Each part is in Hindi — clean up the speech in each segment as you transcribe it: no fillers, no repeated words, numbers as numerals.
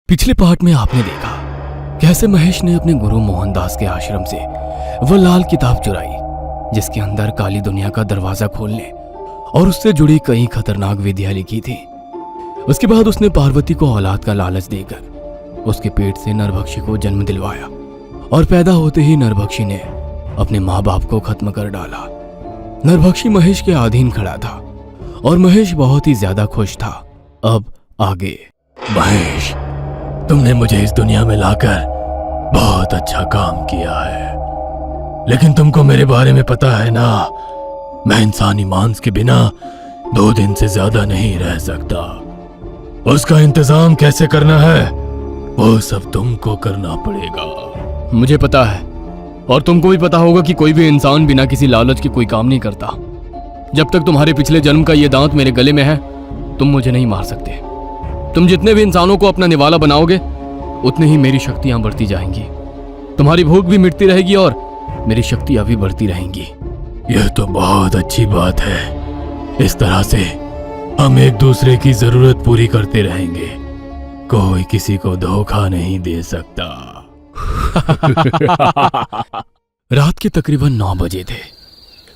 पिछले पार्ट में आपने देखा कैसे महेश ने अपने गुरु मोहनदास के आश्रम से वह लाल किताब चुराई जिसके अंदर काली दुनिया का दरवाजा खोलने और उससे जुड़ी कई खतरनाक विधियां लिखी थी। उसके बाद उसने पार्वती को औलाद का लालच देकर उसके पेट से नरभक्षी को जन्म दिलवाया और पैदा होते ही नरभक्षी ने अपने माँ बाप को खत्म कर डाला। नरभक्षी महेश के अधीन खड़ा था और महेश बहुत ही ज्यादा खुश था। अब आगे। महेश, तुमने मुझे इस दुनिया में लाकर बहुत अच्छा काम किया है, लेकिन तुमको मेरे बारे में पता है ना, मैं इंसानी मांस के बिना 2 दिन से ज्यादा नहीं रह सकता। उसका इंतजाम कैसे करना है वो सब तुमको करना पड़ेगा। मुझे पता है और तुमको भी पता होगा कि कोई भी इंसान बिना किसी लालच के कोई काम नहीं करता। जब तक तुम्हारे पिछले जन्म का ये दांत मेरे गले में है तुम मुझे नहीं मार सकते। तुम जितने भी इंसानों को अपना निवाला बनाओगे उतने ही मेरी शक्तियां बढ़ती जाएंगी। तुम्हारी भूख भी मिटती रहेगी और मेरी शक्तियां भी बढ़ती रहेंगी। यह तो बहुत अच्छी बात है। इस तरह से हम एक दूसरे की जरूरत पूरी करते रहेंगे। कोई किसी को धोखा नहीं दे सकता। रात के तकरीबन 9 बजे थे।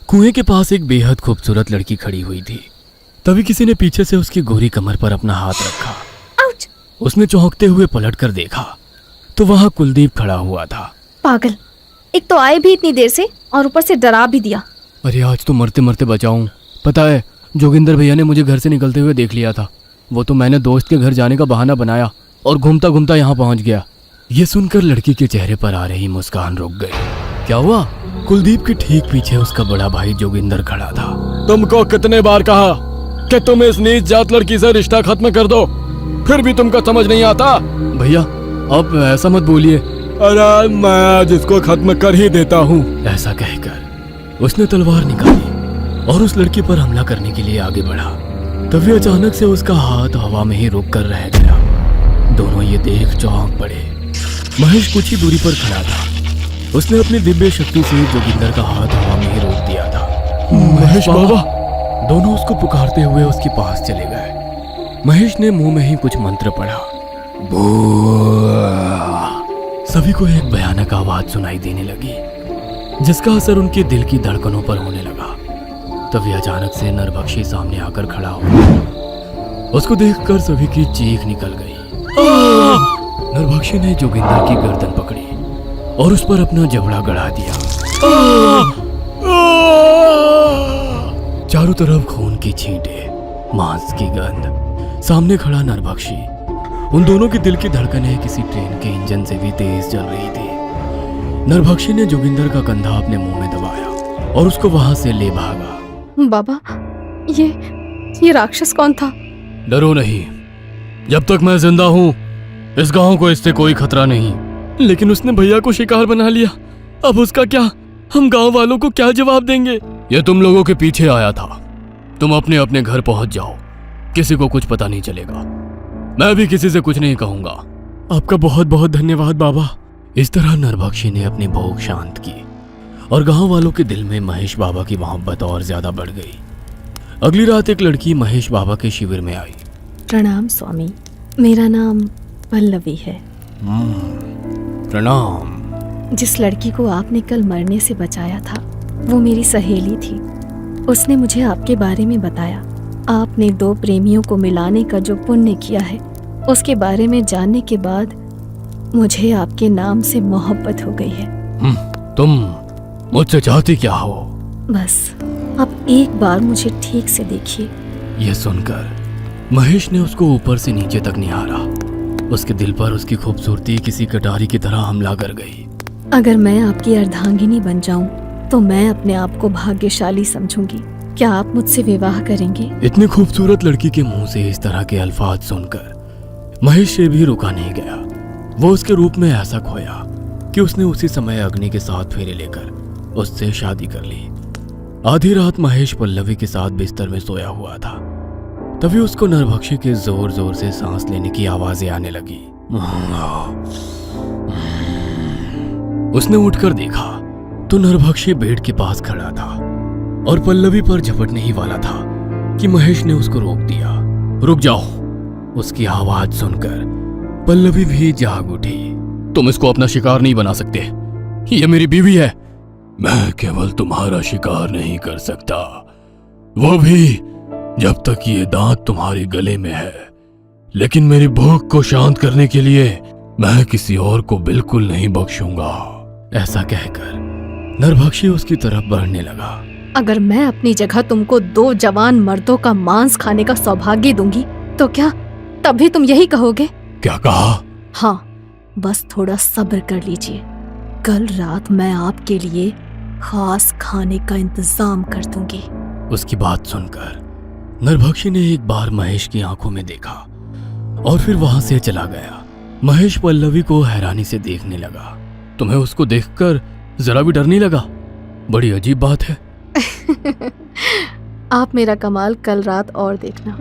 कुएं के पास एक बेहद खूबसूरत लड़की खड़ी हुई थी। तभी किसी ने पीछे से उसकी गोरी कमर पर अपना हाथ रखा। उसने चौंकते हुए पलटकर देखा तो वहां कुलदीप खड़ा हुआ था। पागल, एक तो आए भी इतनी देर से और ऊपर से डरा भी दिया। अरे आज तो मरते मरते बचाऊं। पता है जोगिंदर भैया ने मुझे घर से निकलते हुए देख लिया था। वो तो मैंने दोस्त के घर जाने का बहाना बनाया और घूमता घूमता यहाँ पहुँच गया। ये सुनकर लड़की के चेहरे पर आ रही मुस्कान रुक गई। क्या हुआ? कुलदीप के ठीक पीछे उसका बड़ा भाई जोगिंदर खड़ा था। तुमको कितने बार कहा कि तुम इस नीच जात लड़की से रिश्ता खत्म कर दो, फिर भी तुमको समझ नहीं आता। भैया आप ऐसा मत बोलिए। अरे मैं आज इसको खत्म कर ही देता हूँ। ऐसा कहकर उसने तलवार निकाली और उस लड़की पर हमला करने के लिए आगे बढ़ा। तभी अचानक से उसका हाथ हवा में ही रुक कर रह गया। दोनों ये देख चौंक पड़े। महेश कुछ ही दूरी पर खड़ा था। उसने अपनी दिव्य शक्ति से जोगिंदर का हाथ हवा में ही रोक दिया था। महेश बाबा। दोनों उसको पुकारते हुए उसके पास चले गए। महेश ने मुंह में ही कुछ मंत्र पढ़ा। सभी को एक भयानक आवाज सुनाई देने लगी जिसका असर उनके दिल की धड़कनों पर होने लगा। तभी अचानक से नरभक्षी सामने आकर खड़ा हुआ। उसको देखकर सभी की चीख निकल गई। नरभक्षी ने जोगिंदर की गर्दन पकड़ी और उस पर अपना जबड़ा गड़ा दिया। चारों तरफ खून की छींटे, मांस की गंध। सामने खड़ा नरभक्षी। उन दोनों के दिल की धड़कनें किसी ट्रेन के इंजन से भी तेज चल रही थी। नरभक्षी ने जोगिंदर का कंधा अपने मुंह में दबाया और उसको वहां से ले भागा। बाबा, ये राक्षस कौन था? डरो नहीं, जब तक मैं जिंदा हूँ इस गांव को इससे कोई खतरा नहीं। लेकिन उसने भैया को शिकार बना लिया। अब उसका क्या? हम गांव वालों को क्या जवाब देंगे? ये तुम लोगों के पीछे आया था। तुम अपने अपने घर पहुंच जाओ, किसी को कुछ पता नहीं चलेगा। मैं भी किसी से कुछ नहीं कहूंगा। आपका बहुत बहुत धन्यवाद बाबा। इस तरह नरभक्षी ने अपनी भूख शांत की और गांव वालों के दिल में महेश बाबा की मोहब्बत और ज्यादा बढ़ गई। अगली रात एक लड़की महेश बाबा के शिविर में आई। प्रणाम स्वामी, मेरा नाम पल्लवी है। प्रणाम। जिस लड़की को आपने कल मरने से बचाया था वो मेरी सहेली थी। उसने मुझे आपके बारे में बताया। आपने 2 प्रेमियों को मिलाने का जो पुण्य किया है उसके बारे में जानने के बाद मुझे आपके नाम से मोहब्बत हो गई है। तुम मुझसे चाहती क्या हो? बस आप एक बार मुझे ठीक से देखिए। यह सुनकर महेश ने उसको ऊपर से नीचे तक निहारा। उसके दिल पर उसकी खूबसूरती किसी कटारी की तरह हमला कर गई। अगर मैं आपकी अर्धांगिनी बन जाऊं तो मैं अपने आप को भाग्यशाली समझूंगी। क्या आप मुझसे विवाह करेंगे? इतनी खूबसूरत लड़की के मुंह से इस तरह के अल्फाज सुनकर महेश से भी रुका नहीं गया। वो उसके रूप में ऐसा खोया कि उसने उसी समय अग्नि के साथ फेरे लेकर उससे शादी कर ली। आधी रात महेश पल्लवी के साथ बिस्तर में सोया हुआ था। तभी उसको नरभक्षी के जोर जोर से सांस लेने की आवाजें आने लगी। उसने उठकर देखा तो नरभक्षी बेड के पास खड़ा था और पल्लवी पर झपटने ही वाला था कि महेश ने उसको रोक दिया। रुक जाओ। उसकी आवाज सुनकर पल्लवी भी जाग उठी। तुम इसको अपना शिकार नहीं बना सकते, ये मेरी बीवी है। मैं केवल तुम्हारा शिकार नहीं कर सकता, वो भी जब तक ये दांत तुम्हारे गले में है। लेकिन मेरी भूख को शांत करने के लिए मैं किसी और को बिल्कुल नहीं बख्शूंगा। ऐसा कहकर नरभक्षी उसकी तरफ बढ़ने लगा। अगर मैं अपनी जगह तुमको 2 जवान मर्दों का मांस खाने का सौभाग्य दूंगी तो क्या तब भी तुम यही कहोगे? क्या कहा? हाँ, बस थोड़ा सब्र कर लीजिए। कल रात मैं आपके लिए खास खाने का इंतजाम कर दूंगी। उसकी बात सुनकर नरभक्षी ने एक बार महेश की आंखों में देखा और फिर वहां से चला गया। महेश पल्लवी को हैरानी से देखने लगा। तुम्हें उसको देखकर जरा भी डर नहीं लगा? बड़ी अजीब बात है। आप मेरा कमाल कल रात और देखना।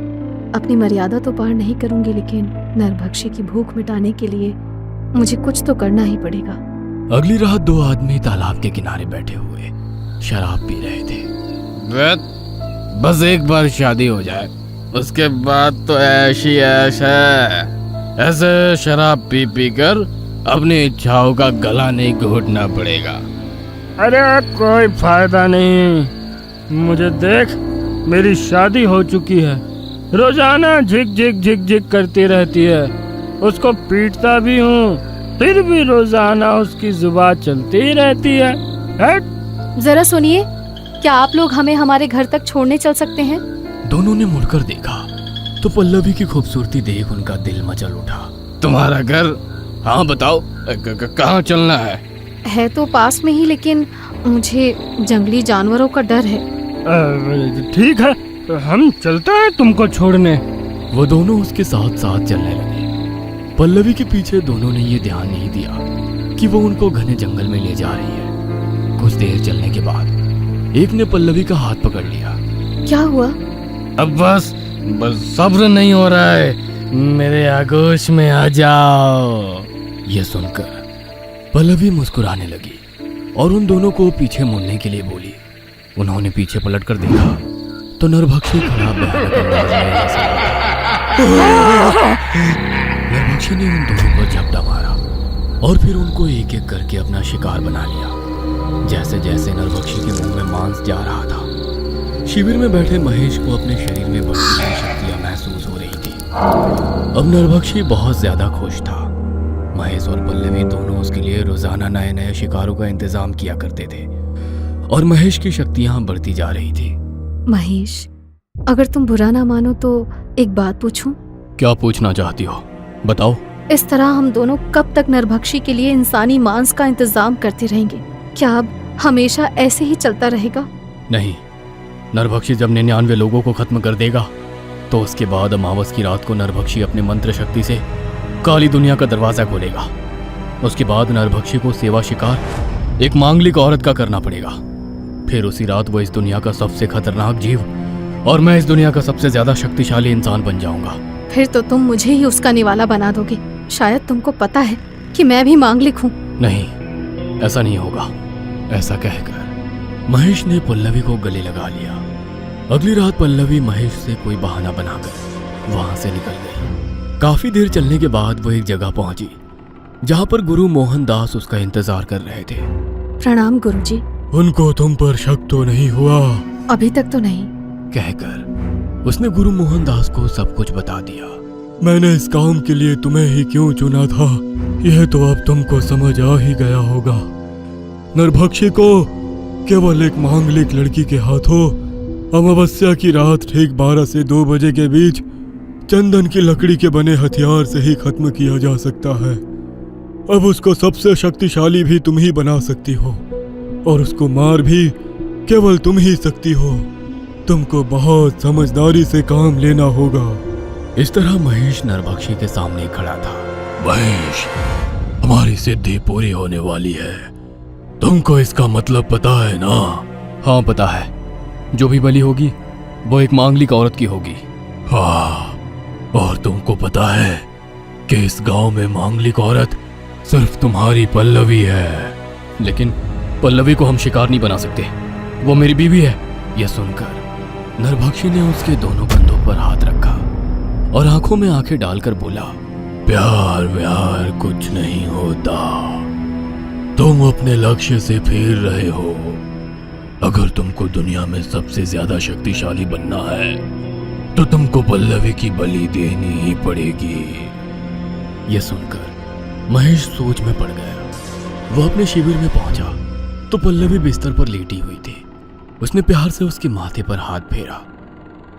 अपनी मर्यादा तो पार नहीं करूंगी, लेकिन नरभक्षी की भूख मिटाने के लिए मुझे कुछ तो करना ही पड़ेगा। अगली रात 2 आदमी तालाब के किनारे बैठे हुए शराब पी रहे थे। बस एक बार शादी हो जाए, उसके बाद तो ऐश ही ऐश है। ऐसे शराब पी पी कर अपनी इच्छाओं का गला नहीं घोटना पड़ेगा। अरे कोई फायदा नहीं, मुझे देख, मेरी शादी हो चुकी है। रोजाना झिक झिक झिक झिक करती रहती है। उसको पीटता भी हूँ, फिर भी रोजाना उसकी जुबान चलती ही रहती है। हट। जरा सुनिए, क्या आप लोग हमें हमारे घर तक छोड़ने चल सकते हैं? दोनों ने मुड़कर देखा तो पल्लवी की खूबसूरती देख उनका दिल मचल उठा। तुम्हारा घर? हाँ बताओ, कहाँ चलना है तो पास में ही, लेकिन मुझे जंगली जानवरों का डर है। ठीक है, हम चलते हैं तुमको छोड़ने। वो दोनों उसके साथ साथ चलने लगे। पल्लवी के पीछे दोनों ने ये ध्यान नहीं दिया कि वो उनको घने जंगल में ले जा रही है। कुछ देर चलने के बाद एक ने पल्लवी का हाथ पकड़ लिया। क्या हुआ? अब बस सब्र नहीं हो रहा है, मेरे आगोश में आ जाओ। ये सुनकर पल्लवी मुस्कुराने लगी और उन दोनों को पीछे मुड़ने के लिए बोली। उन्होंने पीछे पलटकर देखा तो नरभक्षी खराब भयानक अंदाज में हंसा। नरभक्षी ने उन दोनों पर झपटा मारा और फिर उनको एक एक करके अपना शिकार बना लिया। जैसे जैसे नरभक्षी के मुंह में मांस जा रहा था, शिविर में बैठे महेश को अपने शरीर में बढ़ती हुई शक्तियां महसूस हो रही थी। अब नरभक्षी बहुत ज्यादा खुश था। महेश और पल्लवी दोनों उसके लिए रोजाना नए नए शिकारों का इंतजाम किया करते थे और महेश की शक्तियां बढ़ती जा रही थी। महेश, अगर तुम बुरा ना मानो तो एक बात पूछूं? क्या पूछना चाहती हो, बताओ। इस तरह हम दोनों कब तक नरभक्षी के लिए इंसानी मांस का इंतजाम करते रहेंगे? क्या अब हमेशा ऐसे ही चलता रहेगा? नहीं, नरभक्षी जब 99 लोगों को खत्म कर देगा तो उसके बाद अमावस की रात को नरभक्षी अपने मंत्र शक्ति से काली दुनिया का दरवाजा खोलेगा। उसके बाद नरभक्षी को सेवा शिकार एक मांगलिक औरत का करना पड़ेगा। फिर उसी रात वो इस दुनिया का सबसे खतरनाक जीव और मैं इस दुनिया का सबसे ज्यादा शक्तिशाली इंसान बन जाऊंगा। फिर तो तुम मुझे ही उसका निवाला बना दोगे। शायद तुमको पता है कि मैं भी मांगलिक हूँ। नहीं, ऐसा नहीं होगा। ऐसा कहकर महेश ने पल्लवी को गले लगा लिया। अगली रात पल्लवी महेश से कोई बहाना बनाकर वहां से निकल गई। काफी देर चलने के बाद वो एक जगह पहुंची जहां पर गुरु मोहनदास उसका इंतजार कर रहे थे। प्रणाम गुरुजी। उनको तुम पर शक तो नहीं हुआ? अभी तक तो नहीं। कहकर उसने गुरु मोहनदास को सब कुछ बता दिया। मैंने इस काम के लिए तुम्हें ही क्यों चुना था, यह तो अब तुमको समझ आ ही गया होगा। नरभक्षी को केवल एक मांगलिक लड़की के हाथों अमावस्या की रात ठीक 12 से 2 बजे के बीच चंदन की लकड़ी के बने हथियार से ही खत्म किया जा सकता है। अब उसको सबसे शक्तिशाली भी तुम ही बना सकती हो और उसको मार भी केवल तुम ही सकती हो। तुमको बहुत समझदारी से काम लेना होगा। इस तरह महेश नरभक्षी के सामने खड़ा था। महेश, हमारी सिद्धि पूरी होने वाली है। तुमको इसका मतलब पता है ना? हाँ पता है, जो भी बलि होगी वो एक मांगलिक औरत की होगी। हाँ, और तुमको पता है कि इस गांव में मांगलिक औरत सिर्फ तुम्हारी पल्लवी है। लेकिन पल्लवी को हम शिकार नहीं बना सकते, वो मेरी बीवी है। यह सुनकर नरभक्षी ने उसके दोनों कंधों पर हाथ रखा और आंखों में आंखें डालकर बोला, प्यार व्यार कुछ नहीं होता। तुम अपने लक्ष्य से फिर रहे हो। अगर तुमको दुनिया में सबसे ज्यादा शक्तिशाली बनना है तो तुमको पल्लवी की बलि देनी ही पड़ेगी। यह सुनकर महेश सोच में पड़ गया। वह अपने शिविर में पहुंचा तो पल्लवी बिस्तर पर लेटी हुई थी। उसने प्यार से उसके माथे पर हाथ फेरा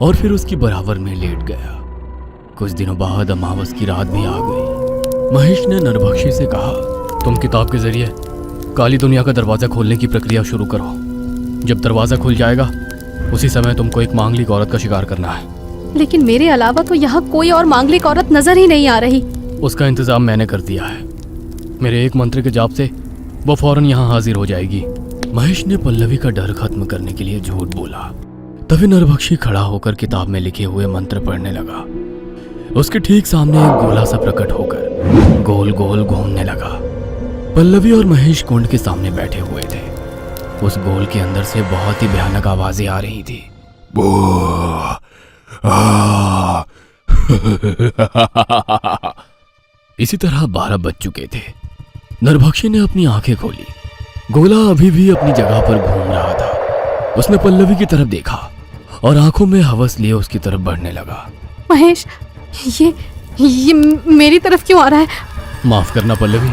और फिर उसकी बराबर में लेट गया। कुछ दिनों बाद अमावस की रात भी आ गई। महेश ने नरभक्षी से कहा, तुम किताब के जरिए काली दुनिया का दरवाजा खोलने की प्रक्रिया शुरू करो। जब दरवाजा खुल जाएगा उसी समय तुमको एक मांगलिक औरत का शिकार करना है। लेकिन मेरे अलावा तो यहाँ कोई और मांगलिक औरत नजर ही नहीं आ रही। उसका इंतजाम मैंने कर दिया है। मेरे एक मंत्र के जाप से वो फौरन यहाँ हाजिर हो जाएगी। महेश ने पल्लवी का डर खत्म करने के लिए झूठ बोला। तभी नरभक्षी खड़ा होकर किताब में लिखे हुए मंत्र पढ़ने लगा। उसके ठीक सामने एक गोला सा प्रकट होकर गोल गोल घूमने लगा। पल्लवी और महेश कुंड के सामने बैठे हुए थे। उस गोल के अंदर से बहुत ही भयानक आवाजें आ रही थी। इसी तरह 12 बज चुके थे। नरभक्षी ने अपनी आंखें खोली। गोला अभी भी अपनी जगह पर घूम रहा था। उसने पल्लवी की तरफ देखा और आंखों में हवस लिए उसकी तरफ बढ़ने लगा। महेश, ये मेरी तरफ क्यों आ रहा है? माफ करना पल्लवी,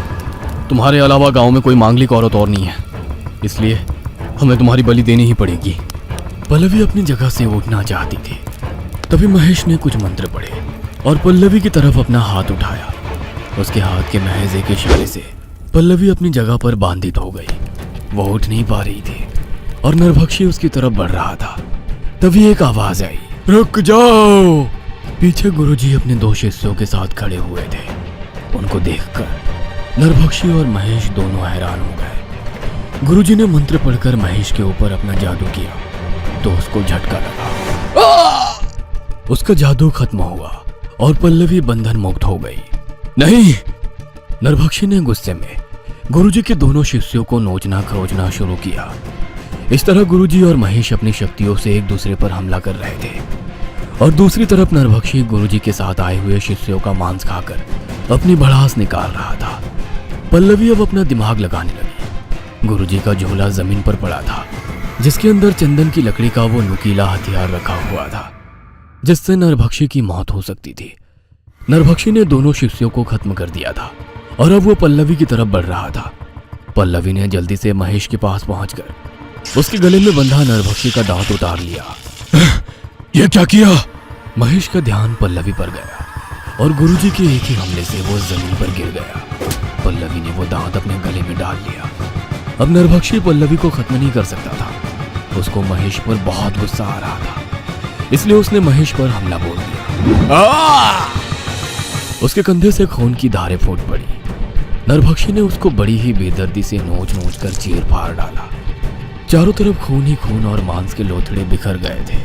तुम्हारे अलावा गांव में कोई मांगलिक औरत और नहीं है, इसलिए हमें तुम्हारी बलि देनी ही पड़ेगी। पल्लवी अपनी जगह से उठना चाहती थी। तभी महेश ने कुछ मंत्र पढ़े और पल्लवी की तरफ अपना हाथ उठाया। उसके हाथ के महज एक इशारे से पल्लवी अपनी जगह पर बांधित हो गई। वो उठ नहीं पा रही थी और नरभक्षी उसकी तरफ बढ़ रहा था। तभी एक आवाज आई, रुक जाओ। पीछे गुरुजी अपने 2 शिष्यों के साथ खड़े हुए थे। उनको देखकर नरभक्षी और महेश दोनों हैरान हो गए। गुरुजी ने मंत्र पढ़कर महेश के ऊपर अपना जादू किया तो उसको झटका लगा। उसका जादू खत्म हुआ और पल्लवी बंधन मुक्त हो गई। नहीं! नरभक्षी ने गुस्से में गुरुजी के दोनों शिष्यों को नोचना खरोचना शुरू किया। इस तरह गुरुजी और महेश अपनी शक्तियों से एक दूसरे पर हमला कर रहे थे और दूसरी तरफ नरभक्षी गुरुजी के साथ आए हुए शिष्यों का मांस खाकर अपनी भड़ास निकाल रहा था। पल्लवी अब अपना दिमाग लगाने लगी। गुरुजी का झोला जमीन पर पड़ा था जिसके अंदर चंदन की लकड़ी का वो नुकीला हथियार रखा हुआ था जिससे नरभक्षी की मौत हो सकती थी। नरभक्षी ने दोनों शिष्यों को खत्म कर दिया था और अब वो पल्लवी की तरफ बढ़ रहा था। पल्लवी ने जल्दी से महेश के पास पहुंचकर उसके गले में बंधा नरभक्षी का दांत उतार लिया। ये क्या किया? महेश का ध्यान पल्लवी पर गया और गुरुजी के एक ही हमले से वो जमीन पर गिर गया। पल्लवी ने वो दांत अपने गले में डाल लिया। अब नरभक्षी पल्लवी को खत्म नहीं कर सकता था। उसको महेश पर बहुत गुस्सा आ रहा था, इसलिए उसने महेश पर हमला बोल दिया। उसके कंधे से खून की धारें फूट पड़ी। नरभक्षी ने उसको बड़ी ही बेदर्दी से नोच नोच कर चीर फाड़ डाला। चारों तरफ खून ही खून और मांस के लोथड़े बिखर गए थे।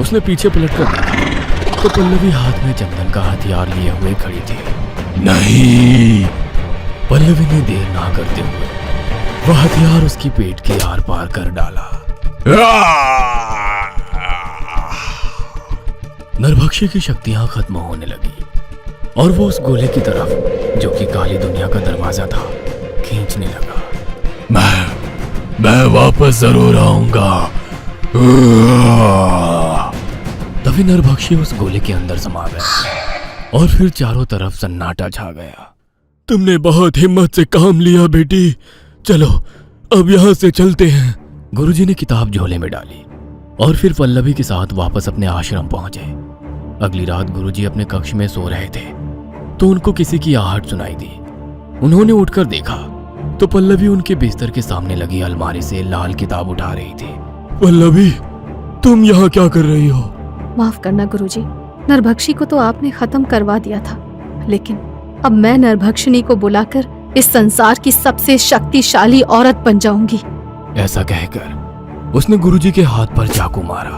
उसने पीछे पलटकर देखा तो पल्लवी हाथ में चंदन का हथियार लिए हुए खड़ी थी। नहीं! पल्लवी ने देर ना करते हुए वह हथियार उसकी पेट के आर पार कर डाला। नरभक्षी की शक्तियां खत्म होने लगी और वो उस गोले की तरफ जो कि काली दुनिया का दरवाजा था खींचने लगा। मैं वापस जरूर आऊंगा। तभी नरभक्षी उस गोले के अंदर समा गया और फिर चारों तरफ सन्नाटा छा गया। तुमने बहुत हिम्मत से काम लिया बेटी। चलो अब यहाँ से चलते हैं। गुरुजी ने किताब झोले में डाली और फिर पल्लवी के साथ वापस अपने आश्रम पहुंचे। अगली रात गुरुजी अपने कक्ष में सो रहे थे तो उनको किसी की आहट सुनाई दी। उन्होंने उठकर देखा तो पल्लवी उनके बिस्तर के सामने लगी अलमारी से लाल किताब उठा रही थी। पल्लवी, तुम यहाँ क्या कर रही हो? माफ करना गुरुजी, नरभक्षी को तो आपने खत्म करवा दिया था, लेकिन अब मैं नरभक्षिणी को बुलाकर इस संसार की सबसे शक्तिशाली औरत बन जाऊंगी। ऐसा कहकर उसने गुरुजी के हाथ पर चाकू मारा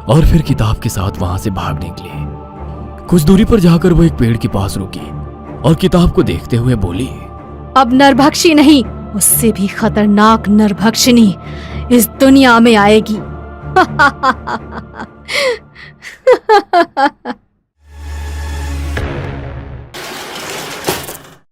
और फिर किताब के साथ वहां से भाग निकली। कुछ दूरी पर जाकर वो एक पेड़ के पास रुकी और किताब को देखते हुए बोली, अब नरभक्षी नहीं, उससे भी खतरनाक नरभक्षिणी इस दुनिया में आएगी।